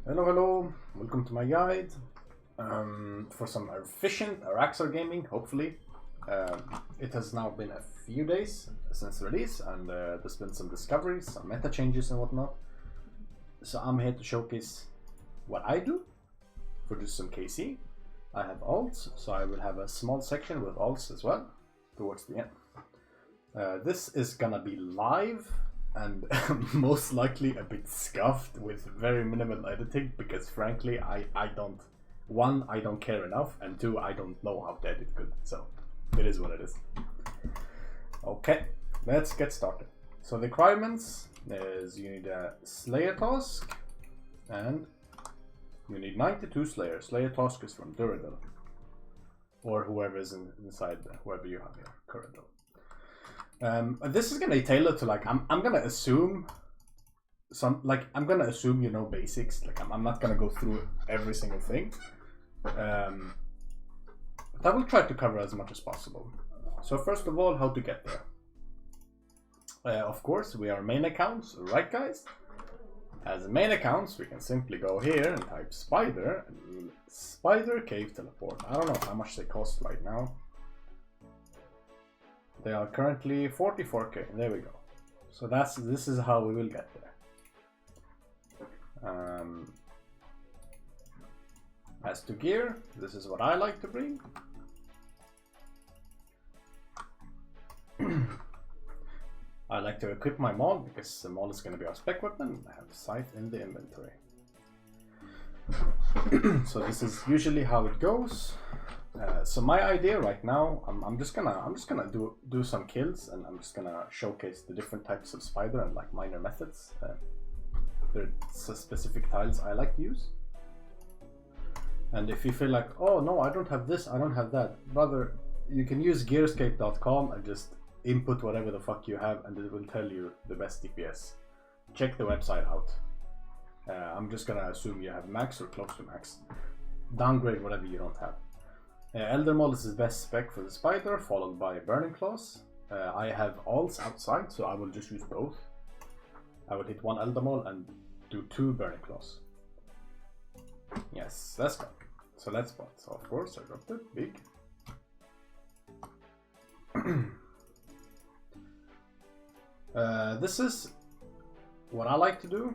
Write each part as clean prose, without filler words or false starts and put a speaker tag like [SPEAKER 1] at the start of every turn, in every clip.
[SPEAKER 1] Hello, welcome to my guide for some efficient Araxxor gaming, hopefully. It has now been a few days since release, and there's been some discoveries, some meta changes and whatnot. So I'm here to showcase what I do for just some KC. I have alts, so I will have a small section with alts as well towards the end. This is gonna be live and most likely a bit scuffed with very minimal editing because frankly I don't care enough, and two, I don't know how to edit good, so it is what it is. Okay, let's get started. So the requirements is you need a Slayer task and you need 92 Slayer. Slayer task is from Duradel or whoever is inside whoever you have here currently. This is gonna be tailored to like I'm gonna assume I'm gonna assume you know basics. Like I'm not gonna go through every single thing. But I will try to cover as much as possible. So first of all, how to get there. Of course, we are main accounts, right guys? As main accounts, we can simply go here and type spider and spider cave teleport. I don't know how much they cost right now. They are currently 44k. There we go. So this is how we will get there. As to gear, this is what I like to bring. I like to equip my maul because the maul is going to be our spec weapon. I have sight in the inventory. So this is usually how it goes. So my idea right now, I'm just gonna do some kills, and I'm just gonna showcase the different types of spider and like minor methods. There are specific tiles I like to use. And if you feel like, oh no, I don't have this, I don't have that, brother, you can use gearscape.com and just input whatever the fuck you have, and it will tell you the best DPS. Check the website out. I'm just gonna assume you have max or close to max. Downgrade whatever you don't have. Elder Maul is the best spec for the spider, followed by Burning Claws. I have alts outside, so I will just use both. I will hit one Elder Maul and do 2 Burning Claws. Yes, let's go. So let's spot. So of course I dropped it big. This is what I like to do.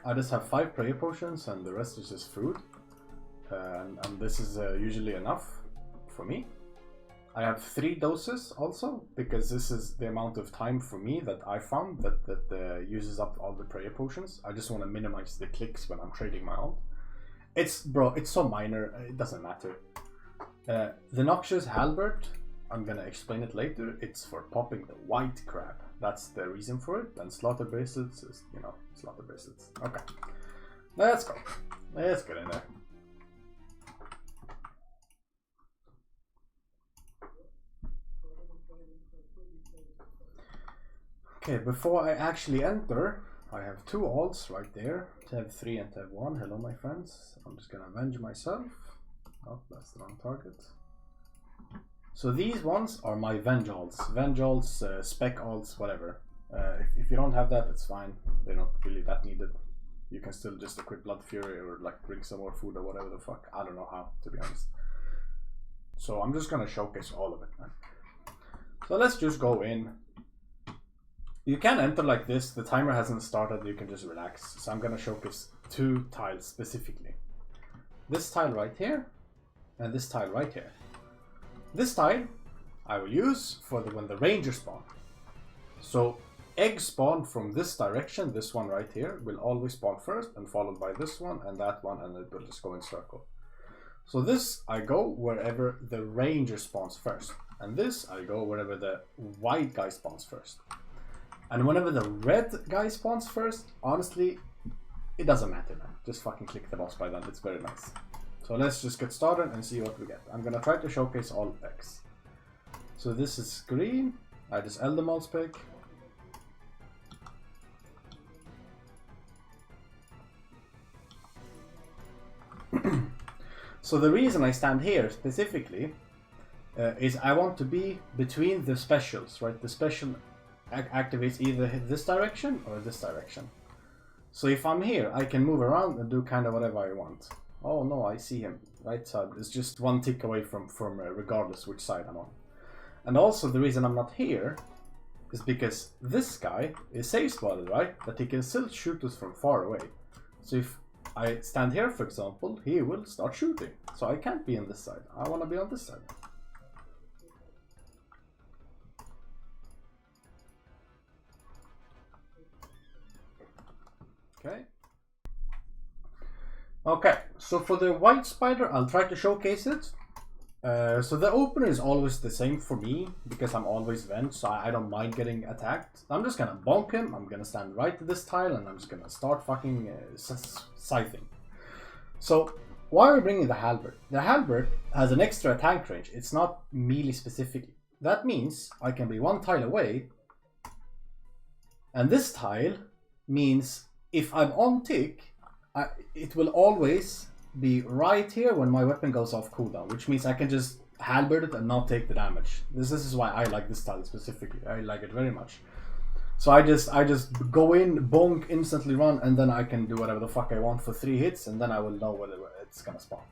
[SPEAKER 1] I just have 5 prayer potions and the rest is just food. And this is usually enough for me. I have 3 doses also, because this is the amount of time for me that I found that uses up all the prayer potions. I just want to minimize the clicks when I'm trading my own. It's so minor, it doesn't matter. The Noxious Halberd, I'm gonna explain it later. It's for popping the white crab. That's the reason for it. And Slaughter Bracelets is, you know, Slaughter Bracelets. Okay, let's go. Let's get in there. Okay, before I actually enter, I have 2 alts right there, tab 3 and tab 1. Hello my friends, I'm just gonna avenge myself. Oh, that's the wrong target. So these ones are my venge alts, spec alts, whatever. If you don't have that, it's fine, they're not really that needed. You can still just equip Blood Fury or like bring some more food or whatever the fuck, I don't know how, to be honest. So I'm just gonna showcase all of it, man. So let's just go in. You can enter like this, the timer hasn't started, you can just relax. So I'm gonna showcase 2 tiles specifically. This tile right here, and this tile right here. This tile I will use for when the ranger spawn. So eggs spawn from this direction, this one right here, will always spawn first, and followed by this one and that one, and it will just go in circle. So this, I go wherever the ranger spawns first. And this, I go wherever the white guy spawns first. And whenever the red guy spawns first, honestly, it doesn't matter, man. Just fucking click the boss by then, it's very nice. So let's just get started and see what we get. I'm gonna try to showcase all effects. So this is green, I just Elder Maul spec. So the reason I stand here specifically is I want to be between the specials, right? The special activates either this direction or this direction. So if I'm here, I can move around and do kind of whatever I want. Oh no, I see him. Right side is just one tick away from regardless which side I'm on. And also the reason I'm not here is because this guy is safe spotted, right? But he can still shoot us from far away. So if I stand here, for example, he will start shooting. So I can't be on this side. I want to be on this side. Okay. Okay, so for the white spider, I'll try to showcase it. So the opener is always the same for me because I'm always vent, so I don't mind getting attacked. I'm just gonna bonk him, I'm gonna stand right to this tile, and I'm just gonna start fucking scything. So why are we bringing the halberd? The halberd has an extra attack range, it's not melee specifically. That means I can be one tile away, and this tile means if I'm on tick, it will always be right here when my weapon goes off cooldown, which means I can just halberd it and not take the damage. This is why I like this tile specifically. I like it very much. So I just go in, bonk, instantly run, and then I can do whatever the fuck I want for 3 hits, and then I will know whether it's gonna spawn.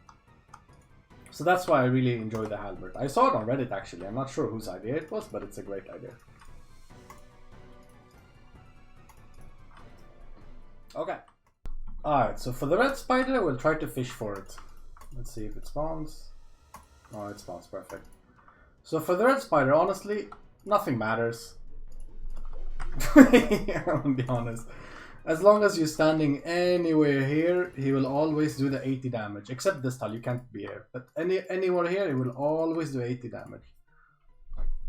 [SPEAKER 1] So that's why I really enjoy the halberd. I saw it on Reddit actually. I'm not sure whose idea it was, but it's a great idea. Okay. Alright, so for the red spider, we'll try to fish for it. Let's see if it spawns. Oh, it spawns, perfect. So for the red spider, honestly, nothing matters. I'll be honest. As long as you're standing anywhere here, he will always do the 80 damage. Except this tile, you can't be here. But anywhere here, he will always do 80 damage.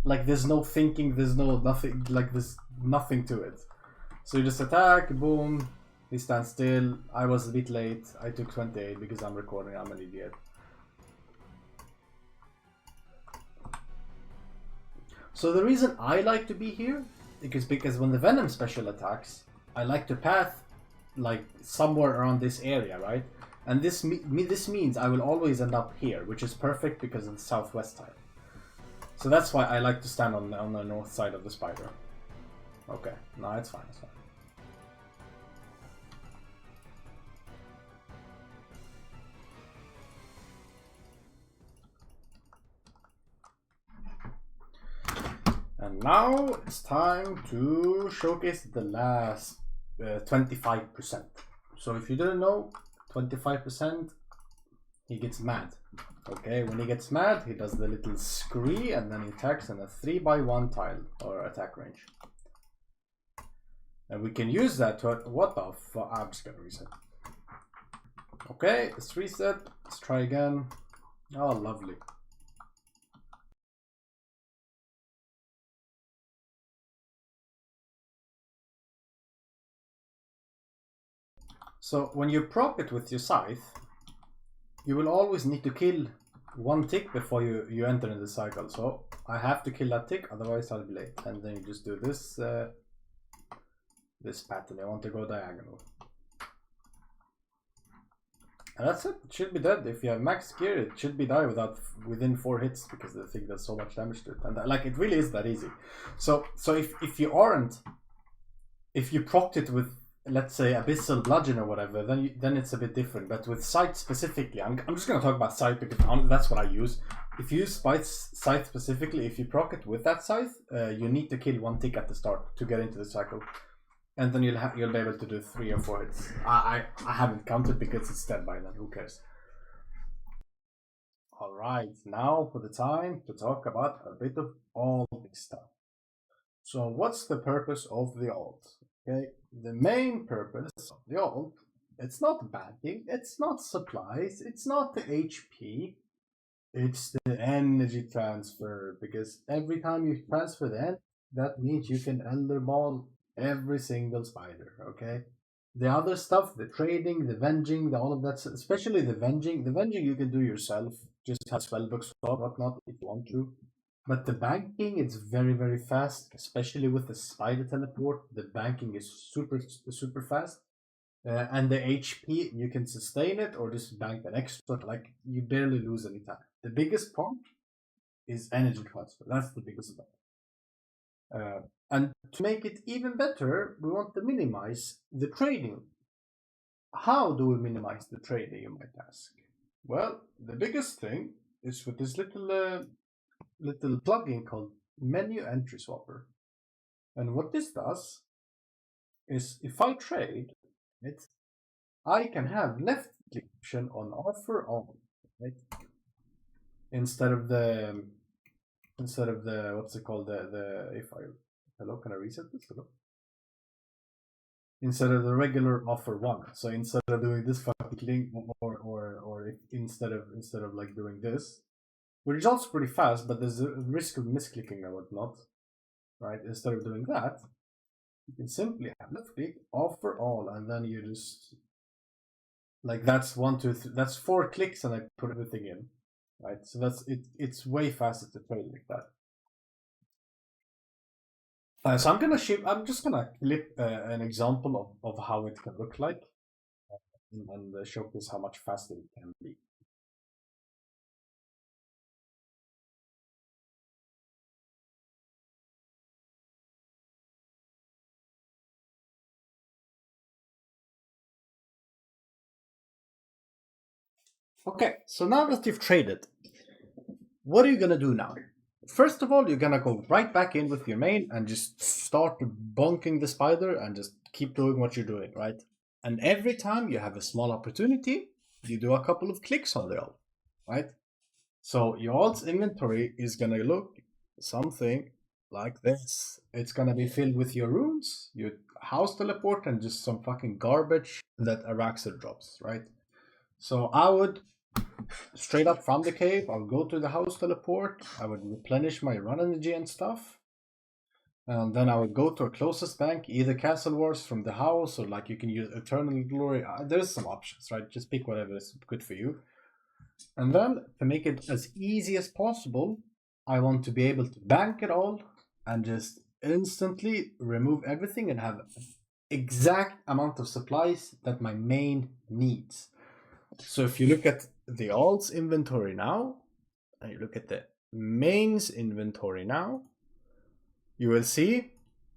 [SPEAKER 1] Like there's no thinking, there's no nothing, like there's nothing to it. So you just attack, boom. He stands still. I was a bit late. I took 28 because I'm recording. I'm an idiot. So the reason I like to be here is because when the Venom special attacks, I like to path like somewhere around this area, right? And this means I will always end up here, which is perfect because of the southwest tile. So that's why I like to stand on the north side of the spider. Okay, no, it's fine, it's fine. And now it's time to showcase the last 25%. So if you didn't know, 25%, he gets mad. Okay, when he gets mad, he does the little scree and then he attacks in a 3x1 tile or attack range. And we can use that to, what the fuck, I'm just gonna reset. Okay, let's reset, let's try again. Oh, lovely. So when you prop it with your scythe, you will always need to kill one tick before you enter in the cycle. So I have to kill that tick, otherwise I'll be late. And then you just do this this pattern. I want to go diagonal. And that's it. It should be dead. If you have max gear, it should be die within 4 hits because the thing does so much damage to it. And like it really is that easy. So if you procced it with, let's say, Abyssal Bludgeon or whatever, then it's a bit different. But with Scythe specifically, I'm just going to talk about Scythe because that's what I use. If you use Scythe specifically, if you proc it with that Scythe, you need to kill one tick at the start to get into the cycle. And then you'll be able to do 3 or 4 hits. I haven't counted because it's dead by then, who cares. Alright, now for the time to talk about a bit of alt stuff. So what's the purpose of the alt? Okay, the main purpose of the alt, it's not banking, it's not supplies, it's not the HP, it's the energy transfer, because every time you transfer the energy, that means you can Elder Ball every single spider, okay? The other stuff, the trading, the venging, all of that, especially the venging you can do yourself, just have spellbooks or whatnot if you want to. But the banking, it's very, very fast, especially with the spider teleport. The banking is super, super fast. And the HP, you can sustain it or just bank an extra, like you barely lose any time. The biggest part is energy transfer. That's the biggest part. And to make it even better, we want to minimize the trading. how do we minimize the trading, you might ask? Well, the biggest thing is with this little plugin called Menu Entry Swapper. And what this does is if I trade it, I can have left click option on offer on, right? Instead of the what's it called, the if I hello, can I reset this? Hello? Instead of the regular offer one. So instead of doing this fucking thing, or instead of like doing this, which is also pretty fast, but there's a risk of misclicking and whatnot, right? Instead of doing that, you can simply have left click offer all, and then you just like that's 1, 2, 3, that's 4 clicks, and I put everything in, right? So that's it. It's way faster to trade like that. So I'm just gonna clip an example of how it can look like, and showcase how much faster it can be. Okay, so now that you've traded, what are you gonna do now? First of all, you're gonna go right back in with your main and just start bonking the spider and just keep doing what you're doing, right? And every time you have a small opportunity, you do a couple of clicks on the alt, right? So your alt's inventory is gonna look something like this. It's gonna be filled with your runes, your house teleport, and just some fucking garbage that Araxxor drops, right? So I would straight up from the cave, I'll go to the house teleport, I would replenish my run energy and stuff. And then I would go to a closest bank, either Castle Wars from the house, or like you can use Eternal Glory. There's some options, right? Just pick whatever is good for you. And then to make it as easy as possible, I want to be able to bank it all and just instantly remove everything and have exact amount of supplies that my main needs. So if you look at the alt's inventory now, and you look at the main's inventory now, you will see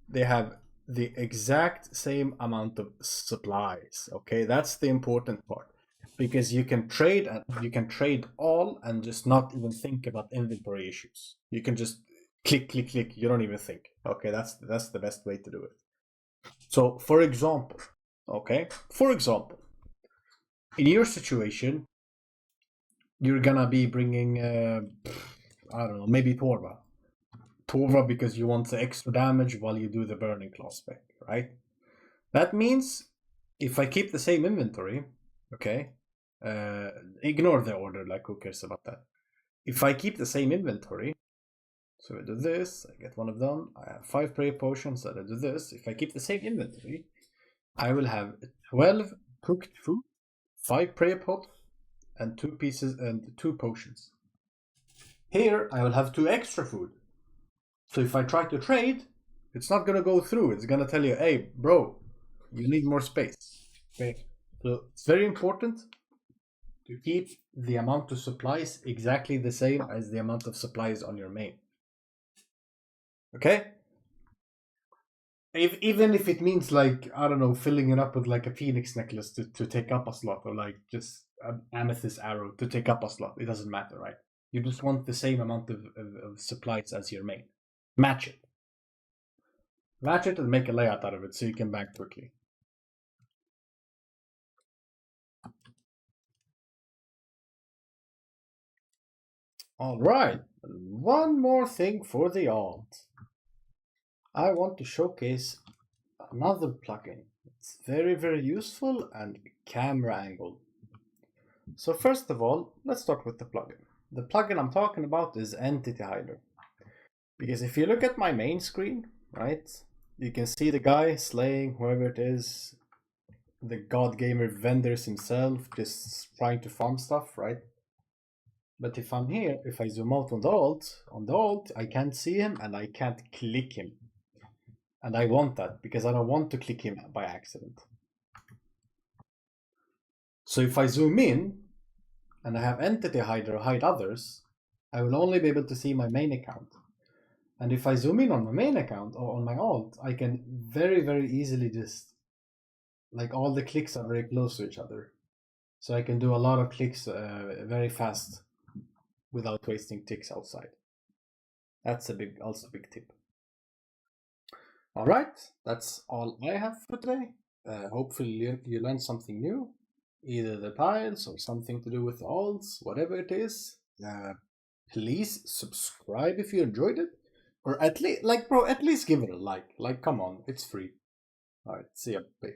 [SPEAKER 1] they have the exact same amount of supplies. Okay, that's the important part, because you can trade all and just not even think about inventory issues. You can just click. You don't even think. Okay, that's the best way to do it. So for example, in your situation, you're gonna be bringing I don't know, maybe Torva because you want the extra damage while you do the Burning Claw spec, right? That means if I keep the same inventory, okay, ignore the order, like who cares about that? If I keep the same inventory, so I do this, I get one of them, I have 5 prayer potions, and I do this. If I keep the same inventory, I will have 12 cooked food, 5 prayer pot, and 2 pieces and 2 potions. Here I will have 2 extra food. So if I try to trade, it's not gonna go through. It's gonna tell you, hey, bro, you need more space. Okay. So it's very important to keep the amount of supplies exactly the same as the amount of supplies on your main. Okay? Even if it means, like, I don't know, filling it up with like a phoenix necklace to take up a slot, or like just an amethyst arrow to take up a slot, it doesn't matter, right? You just want the same amount of supplies as your main. Match it. Match it and make a layout out of it so you can bank quickly. Alright, one more thing for the alt. I want to showcase another plugin. It's very, very useful and camera angle. So first of all, let's start with the plugin. The plugin I'm talking about is Entity Hider. Because if you look at my main screen, right, you can see the guy slaying whoever it is, the God Gamer vendors himself, just trying to farm stuff, right? But if I'm here, if I zoom out on the alt, I can't see him and I can't click him. And I want that because I don't want to click him by accident. So if I zoom in and I have Entity Hider or hide others, I will only be able to see my main account. And if I zoom in on my main account or on my alt, I can very, very easily just like all the clicks are very close to each other, so I can do a lot of clicks very fast without wasting ticks outside. That's also a big tip. All right, that's all I have for today. Hopefully you learned something new, either the tiles or something to do with alts, whatever it is. Please subscribe if you enjoyed it, or at least, like, bro, at least give it a like. Like, come on, it's free. All right, see ya. Bye.